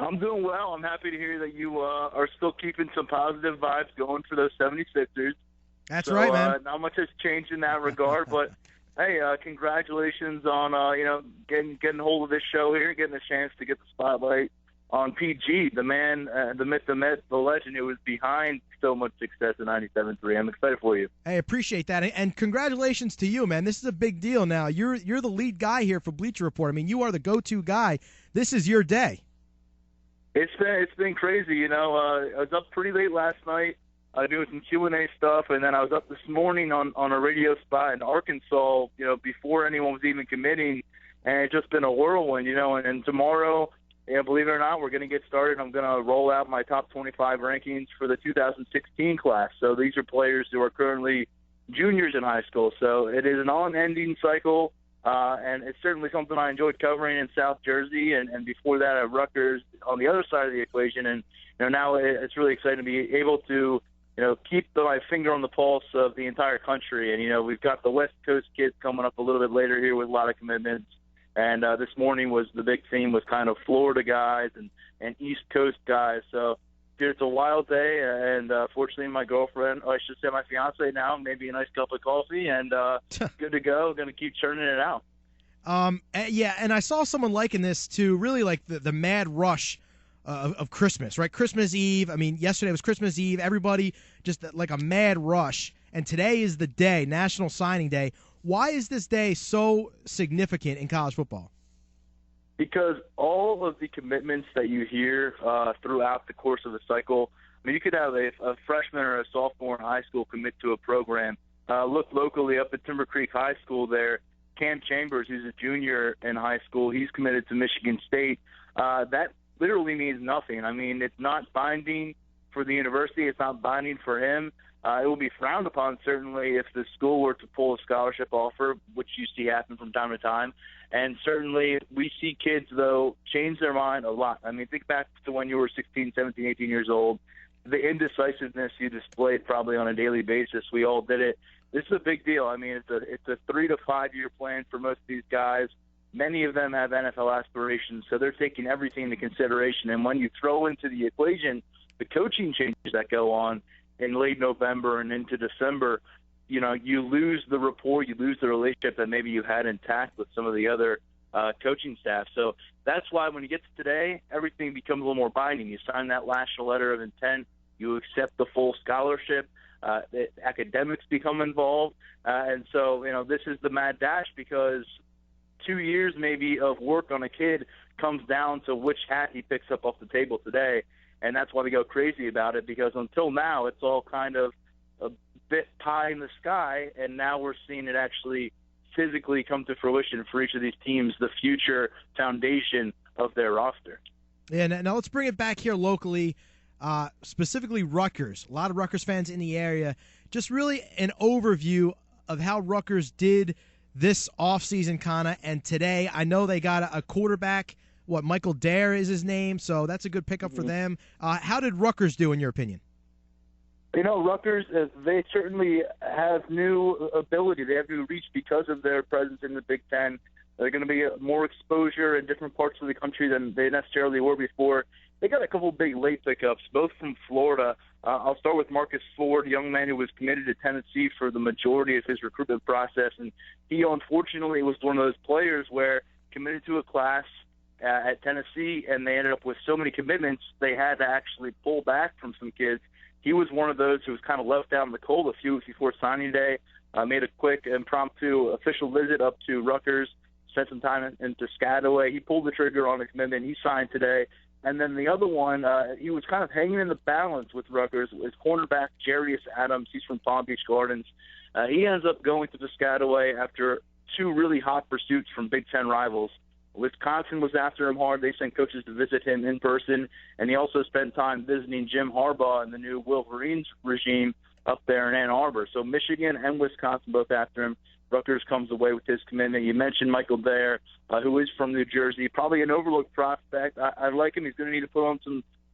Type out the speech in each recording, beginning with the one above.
I'm doing well. I'm happy to hear that you are still keeping some positive vibes going for those 76ers. That's right, man. Not much has changed in that regard, but hey, congratulations on getting hold of this show here, getting a chance to get the spotlight on PG, the man, the myth, the legend who was behind so much success in 97.3. I'm excited for you. Hey, appreciate that, and congratulations to you, man. This is a big deal now. You're the lead guy here for Bleacher Report. I mean, you are the go-to guy. This is your day. It's been crazy, I was up pretty late last night doing some Q&A stuff, and then I was up this morning on a radio spot in Arkansas, before anyone was even committing, and it's just been a whirlwind, and tomorrow, believe it or not, we're going to get started. I'm going to roll out my top 25 rankings for the 2016 class. So these are players who are currently juniors in high school. So it is an on-ending cycle, and it's certainly something I enjoyed covering in South Jersey, and before that at Rutgers on the other side of the equation. And now it's really exciting to be able to keep my finger on the pulse of the entire country. And we've got the West Coast kids coming up a little bit later here with a lot of commitments. And this morning was the big theme was kind of Florida guys and East Coast guys. So, dude, it's a wild day. And fortunately, my girlfriend, or I should say my fiance now, maybe a nice cup of coffee, and good to go. Going to keep churning it out. Yeah, and I saw someone liken this to really like the mad rush of Christmas, right? Christmas Eve. I mean, yesterday was Christmas Eve. Everybody just like a mad rush. And today is the day, National Signing Day. Why is this day so significant in college football? Because all of the commitments that you hear throughout the course of the cycle, I mean, you could have a freshman or a sophomore in high school commit to a program. Look locally up at Timber Creek High School there. Cam Chambers, who's a junior in high school, he's committed to Michigan State. That literally means nothing. I mean, it's not binding for the university. It's not binding for him. It will be frowned upon, certainly, if the school were to pull a scholarship offer, which you see happen from time to time. And certainly we see kids, though, change their mind a lot. I mean, think back to when you were 16, 17, 18 years old. The indecisiveness you displayed probably on a daily basis. We all did it. This is a big deal. I mean, it's a 3 to 5 year plan for most of these guys. Many of them have NFL aspirations, so they're taking everything into consideration. And when you throw into the equation the coaching changes that go on in late November and into December, you lose the rapport, you lose the relationship that maybe you had intact with some of the other coaching staff. So that's why when you get to today, everything becomes a little more binding. You sign that last letter of intent, you accept the full scholarship, the academics become involved. And so, this is the mad dash because 2 years maybe of work on a kid comes down to which hat he picks up off the table today. And that's why we go crazy about it, because until now it's all kind of a bit pie in the sky, and now we're seeing it actually physically come to fruition for each of these teams, the future foundation of their roster. Yeah, now let's bring it back here locally, specifically Rutgers. A lot of Rutgers fans in the area. Just really an overview of how Rutgers did this offseason, kind of, and today. I know they got a quarterback. Michael Dare is his name, so that's a good pickup for them. How did Rutgers do, in your opinion? Rutgers, they certainly have new ability. They have new reach because of their presence in the Big Ten. They're going to be more exposure in different parts of the country than they necessarily were before. They got a couple big late pickups, both from Florida. I'll start with Marcus Ford, a young man who was committed to Tennessee for the majority of his recruitment process. And he, unfortunately, was one of those players where committed to a class at Tennessee, and they ended up with so many commitments, they had to actually pull back from some kids. He was one of those who was kind of left out in the cold a few weeks before signing day, made a quick impromptu official visit up to Rutgers, spent some time in Piscataway. He pulled the trigger on a commitment. He signed today. And then the other one, he was kind of hanging in the balance with Rutgers, was cornerback Jarius Adams. He's from Palm Beach Gardens. He ends up going to Piscataway after two really hot pursuits from Big Ten rivals. Wisconsin was after him hard. They sent coaches to visit him in person, and he also spent time visiting Jim Harbaugh and the new Wolverines regime up there in Ann Arbor. So Michigan and Wisconsin both after him. Rutgers comes away with his commitment. You mentioned Michael Dare, who is from New Jersey, probably an overlooked prospect. I like him. He's going to need to put on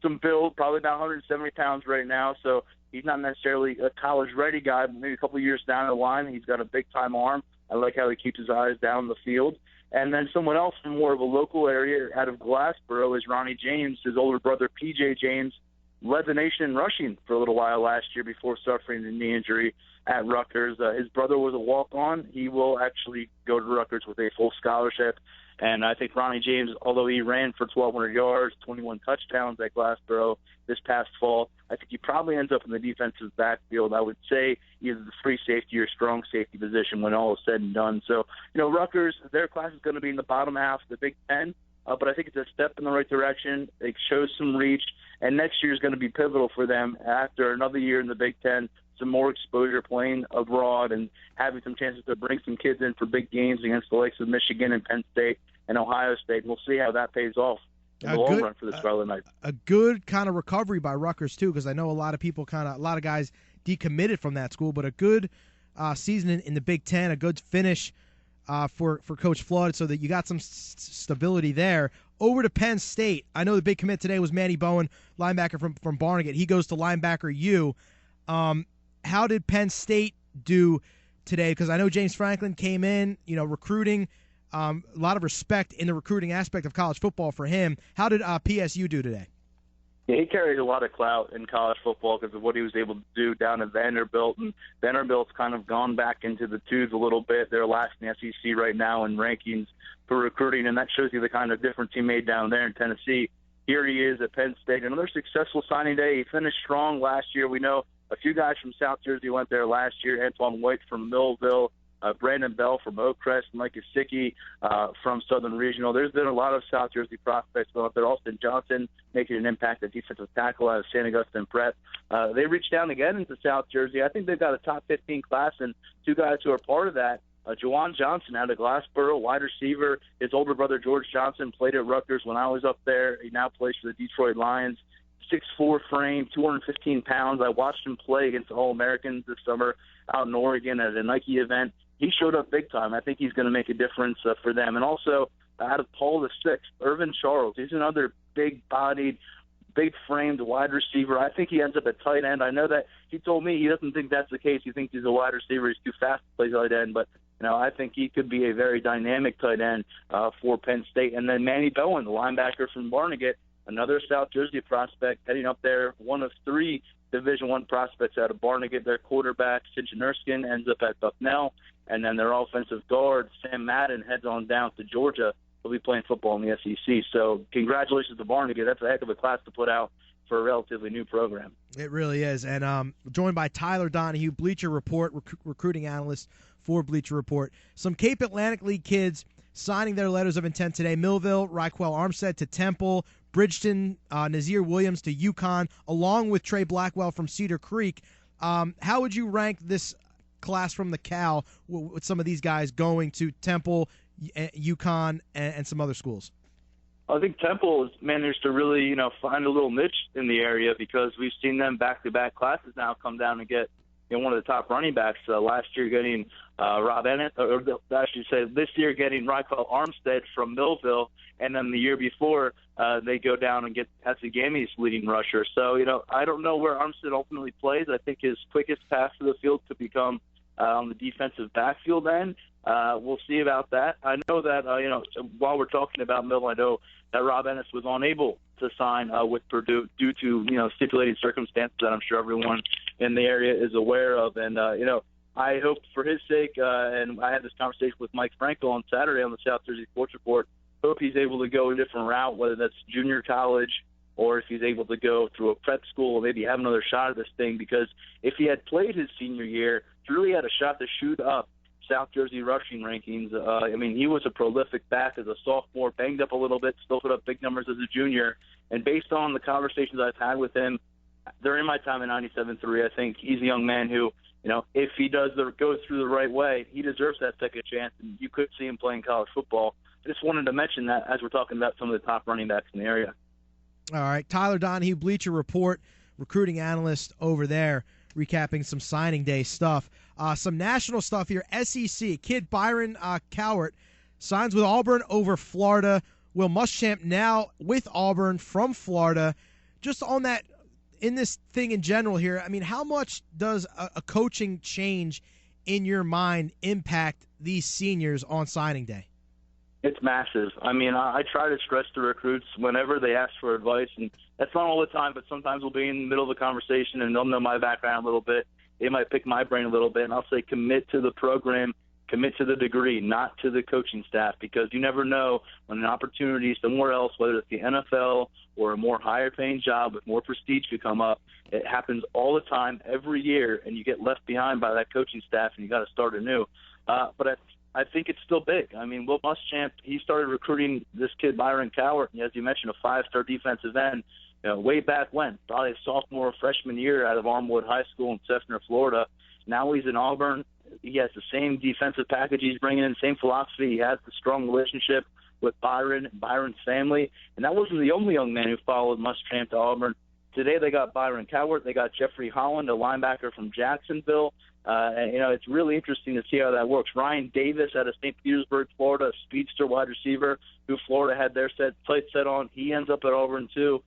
some build, probably about 170 pounds right now, so he's not necessarily a college-ready guy, but maybe a couple of years down the line, he's got a big-time arm. I like how he keeps his eyes down the field. And then someone else from more of a local area out of Glassboro is Ronnie James. His older brother, P.J. James, led the nation in rushing for a little while last year before suffering a knee injury at Rutgers. His brother was a walk-on. He will actually go to Rutgers with a full scholarship. And I think Ronnie James, although he ran for 1,200 yards, 21 touchdowns at Glassboro this past fall, I think he probably ends up in the defensive backfield. I would say either the free safety or strong safety position when all is said and done. So, Rutgers, their class is going to be in the bottom half of the Big Ten, but I think it's a step in the right direction. It shows some reach, and next year is going to be pivotal for them after another year in the Big Ten, some more exposure playing abroad and having some chances to bring some kids in for big games against the likes of Michigan and Penn State and Ohio State. And we'll see how that pays off in the long run for the Scarlet Knights. A good kind of recovery by Rutgers, too, because I know a lot of people a lot of guys decommitted from that school, but a good season in the Big Ten, a good finish for Coach Flood, so that you got some stability there. Over to Penn State. I know the big commit today was Manny Bowen, linebacker from Barnegat. He goes to linebacker U. How did Penn State do today? Because I know James Franklin came in, recruiting, a lot of respect in the recruiting aspect of college football for him. How did PSU do today? Yeah, he carries a lot of clout in college football because of what he was able to do down at Vanderbilt. And Vanderbilt's kind of gone back into the twos a little bit. They're last in the SEC right now in rankings for recruiting, and that shows you the kind of difference he made down there in Tennessee. Here he is at Penn State. Another successful signing day. He finished strong last year. We know a few guys from South Jersey went there last year. Antoine White from Millville, Brandon Bell from Oakcrest, Mike Gesicki from Southern Regional. There's been a lot of South Jersey prospects going up there. Austin Johnson making an impact at defensive tackle out of St. Augustine Prep. They reached down again into South Jersey. I think they've got a top 15 class, and two guys who are part of that. Juwan Johnson out of Glassboro, wide receiver. His older brother, George Johnson, played at Rutgers when I was up there. He now plays for the Detroit Lions. 6'4" frame, 215 pounds. I watched him play against the All-Americans this summer out in Oregon at a Nike event. He showed up big time. I think he's going to make a difference for them. And also, out of Paul VI, Irvin Charles. He's another big-bodied, big-framed wide receiver. I think he ends up at tight end. I know that he told me he doesn't think that's the case. He thinks he's a wide receiver. He's too fast to play tight end. But, I think he could be a very dynamic tight end for Penn State. And then Manny Bowen, the linebacker from Barnegat, another South Jersey prospect heading up there, one of three Division I prospects out of Barnegat. Their quarterback, Sinjin Erskine, ends up at Bucknell. And then their offensive guard, Sam Madden, heads on down to Georgia. He'll be playing football in the SEC. So congratulations to Barnegat. That's a heck of a class to put out for a relatively new program. It really is. And joined by Tyler Donohue, Bleacher Report, recruiting analyst for Bleacher Report. Some Cape Atlantic League kids signing their letters of intent today. Millville, Raquel Armstead to Temple, Bridgeton, Nazir Williams to UConn, along with Trey Blackwell from Cedar Creek. How would you rank this class from the Cal with some of these guys going to Temple, UConn, and some other schools? I think Temple has managed to really, find a little niche in the area because we've seen them back-to-back classes now come down and get one of the top running backs. Last year getting Rob Ennett, or I should say this year getting Raquel Armstead from Millville, and then the year before they go down and get Hatsugami's leading rusher. So, I don't know where Armstead ultimately plays. I think his quickest pass to the field could become on the defensive backfield end. We'll see about that. I know that, while we're talking about Millville, I know that Rob Ennis was unable to sign with Purdue due to, stipulated circumstances that I'm sure everyone in the area is aware of. And, I hope for his sake, and I had this conversation with Mike Frankel on Saturday on the South Jersey Sports Report, hope he's able to go a different route, whether that's junior college or if he's able to go through a prep school and maybe have another shot at this thing. Because if he had played his senior year, he really had a shot to shoot up South Jersey rushing rankings. He was a prolific back as a sophomore, banged up a little bit, still put up big numbers as a junior. And based on the conversations I've had with him during my time in 97.3, I think he's a young man who, if he goes through the right way, he deserves that second chance, and you could see him playing college football. I just wanted to mention that as we're talking about some of the top running backs in the area. All right, Tyler Donohue, Bleacher Report, recruiting analyst over there, recapping some signing day stuff. Some national stuff here. SEC, kid Byron Cowart signs with Auburn over Florida. Will Muschamp now with Auburn from Florida. Just on that, in this thing in general here, how much does a coaching change in your mind impact these seniors on signing day? It's massive. I mean, I try to stress to recruits whenever they ask for advice, and that's not all the time, but sometimes we'll be in the middle of a conversation and they'll know my background a little bit. They might pick my brain a little bit, and I'll say commit to the program, commit to the degree, not to the coaching staff, because you never know when an opportunity somewhere else, whether it's the NFL or a more higher-paying job with more prestige could come up. It happens all the time, every year, and you get left behind by that coaching staff, and you got to start anew. But I think it's still big. I mean, Will Muschamp, he started recruiting this kid, Byron Cowart, as you mentioned, a 5-star defensive end, way back when, probably a sophomore or freshman year out of Armwood High School in Cessna, Florida. Now he's in Auburn. He has the same defensive package he's bringing in, same philosophy. He has the strong relationship with Byron's family. And that wasn't the only young man who followed Muschamp to Auburn. Today they got Byron Cowart. They got Jeffrey Holland, a linebacker from Jacksonville. And it's really interesting to see how that works. Ryan Davis out of St. Petersburg, Florida, a speedster wide receiver who Florida had their sights set on. He ends up at Auburn, too.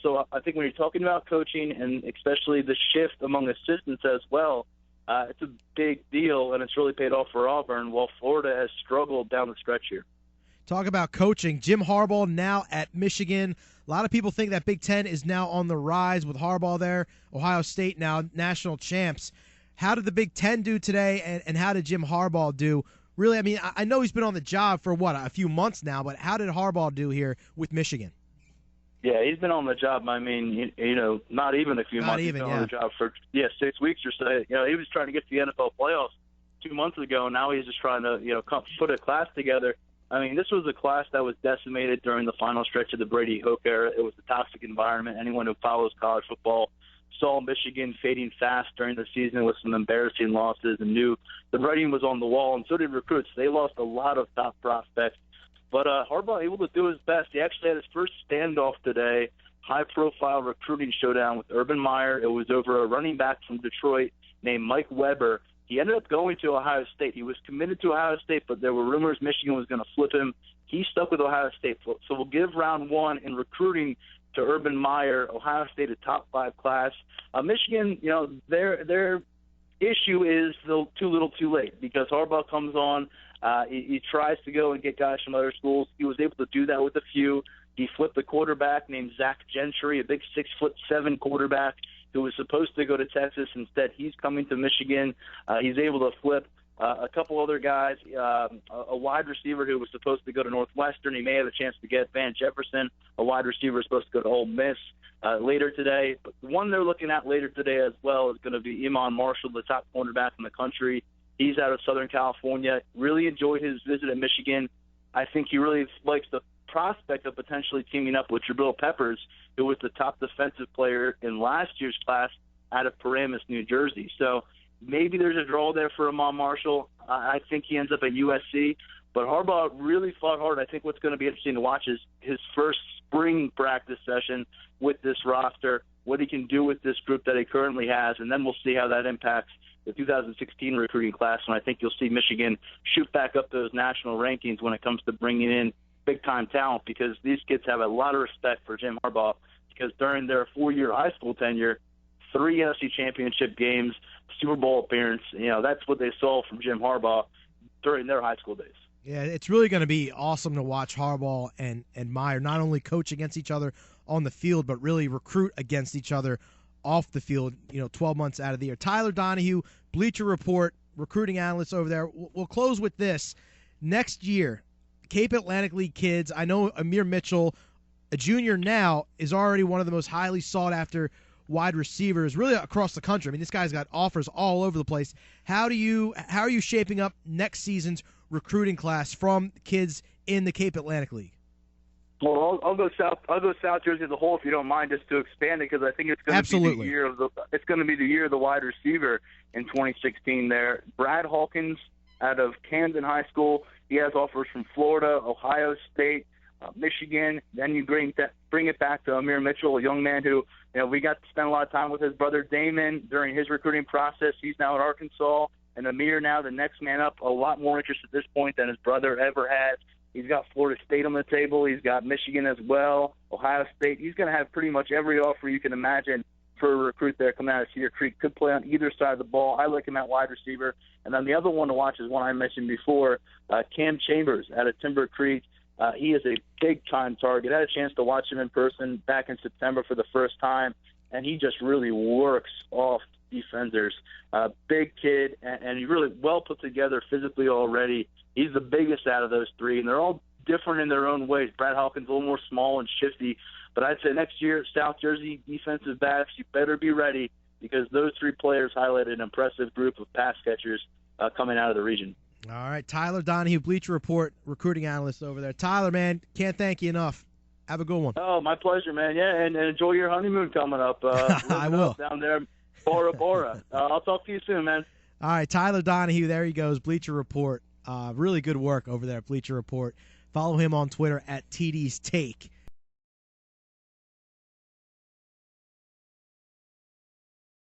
So I think when you're talking about coaching and especially the shift among assistants as well, it's a big deal, and it's really paid off for Auburn, while Florida has struggled down the stretch here. Talk about coaching. Jim Harbaugh now at Michigan. A lot of people think that Big Ten is now on the rise with Harbaugh there. Ohio State now national champs. How did the Big Ten do today, and how did Jim Harbaugh do? Really, I mean, I know he's been on the job for, a few months now, but how did Harbaugh do here with Michigan? Yeah, he's been on the job, I mean, not even a few months. He's been on the job for, 6 weeks or so. He was trying to get to the NFL playoffs 2 months ago, and now he's just trying to, put a class together. I mean, this was a class that was decimated during the final stretch of the Brady Hoke era. It was a toxic environment. Anyone who follows college football saw Michigan fading fast during the season with some embarrassing losses and knew the writing was on the wall, and so did recruits. They lost a lot of top prospects. But Harbaugh able to do his best. He actually had his first standoff today, high-profile recruiting showdown with Urban Meyer. It was over a running back from Detroit named Mike Weber. He ended up going to Ohio State. He was committed to Ohio State, but there were rumors Michigan was going to flip him. He stuck with Ohio State. So we'll give round one in recruiting to Urban Meyer. Ohio State, a top 5 class. Michigan, their issue is too little too late, because Harbaugh comes on. He tries to go and get guys from other schools. He was able to do that with a few. He flipped a quarterback named Zach Gentry, a big 6'7" quarterback who was supposed to go to Texas. Instead, he's coming to Michigan. He's able to flip a couple other guys, a wide receiver who was supposed to go to Northwestern. He may have a chance to get Van Jefferson, a wide receiver supposed to go to Ole Miss later today. But the one they're looking at later today as well is going to be Iman Marshall, the top cornerback in the country. He's out of Southern California. Really enjoyed his visit at Michigan. I think he really likes the prospect of potentially teaming up with Jabril Peppers, who was the top defensive player in last year's class out of Paramus, New Jersey. So maybe there's a draw there for Iman Marshall. I think he ends up at USC. But Harbaugh really fought hard. I think what's going to be interesting to watch is his first spring practice session with this roster, what he can do with this group that he currently has, and then we'll see how that impacts the 2016 recruiting class, and I think you'll see Michigan shoot back up those national rankings when it comes to bringing in big-time talent, because these kids have a lot of respect for Jim Harbaugh, because during their 4-year high school tenure, 3 NFC championship games, Super Bowl appearance, that's what they saw from Jim Harbaugh during their high school days. Yeah, it's really going to be awesome to watch Harbaugh and Meyer not only coach against each other on the field, but really recruit against each other off the field, 12 months out of the year. Tyler Donohue, Bleacher Report, recruiting analyst over there. We'll close with this. Next year, Cape Atlantic League kids, I know Amir Mitchell, a junior now, is already one of the most highly sought-after wide receivers really across the country. I mean, this guy's got offers all over the place. How are you shaping up next season's recruiting class from kids in the Cape Atlantic League? Well, I'll go south. I'll go South Jersey as a whole, if you don't mind, just to expand it, because I think it's going to be the year of the wide receiver in 2016. There, Brad Hawkins out of Camden High School. He has offers from Florida, Ohio State, Michigan. Then you bring it back to Amir Mitchell, a young man who we got to spend a lot of time with his brother Damon during his recruiting process. He's now at Arkansas, and Amir now the next man up. A lot more interest at this point than his brother ever had. He's got Florida State on the table. He's got Michigan as well, Ohio State. He's going to have pretty much every offer you can imagine for a recruit there coming out of Cedar Creek. Could play on either side of the ball. I like him at wide receiver. And then the other one to watch is one I mentioned before, Cam Chambers out of Timber Creek. He is a big-time target. I had a chance to watch him in person back in September for the first time, and he just really works off defenders. Big kid, and he's really well put together physically already. He's the biggest out of those three, and they're all different in their own ways. Brad Hawkins a little more small and shifty, but I'd say next year, South Jersey defensive backs, you better be ready because those three players highlight an impressive group of pass catchers coming out of the region. All right, Tyler Donohue, Bleacher Report, recruiting analyst over there. Tyler, man, can't thank you enough. Have a good one. Oh, my pleasure, man. Yeah, and enjoy your honeymoon coming up. I will. Down there, Bora Bora. I'll talk to you soon, man. All right, Tyler Donohue, there he goes, Bleacher Report. Really good work over there at Bleacher Report. Follow him on Twitter at TD's Take.